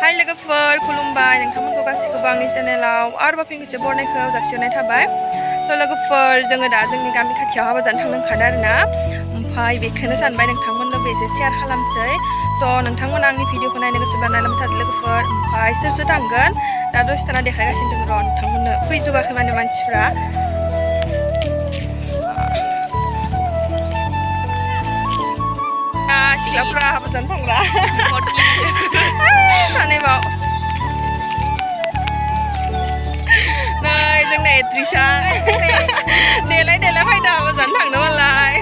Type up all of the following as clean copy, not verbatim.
हाय लोगोफोर खुलुमबाय नोंथांमोनखौ गासिखौबो आंनि चेनेलाव आरोबाव फिन खेबसे बरायनायखौ जासिहरनाय थाबाय। स' लोगोफोर जोङो दा जोंनि गामि खाथियाव हाबा जानो थांनो ओंखारदों आरोना। ओमफ्राय बेखौनो सानबाय नोंथांमोननोबो एसे शेयार खालामसै। स' नोंथांमोना आंनि भिडिअखौ नायनो गोसोब्ला नायलांबाय थादो लोगोफोर। ओमफ्राय सोर सोर थांगोन दा दसे थाना देखायगासिनो दङ र' नोंथांमोननो फैजोबाखै माने मानसिफ्रा। सिख्लाफ्रा हाबा जानो थांग्रा सानैबाव नै जोंना एट्रिसा देलाय देलाय फैदो हाबा जानो थांनो मालाय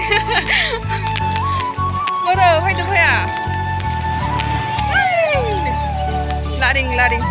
बोरो फैदो फैया लारिं लारिं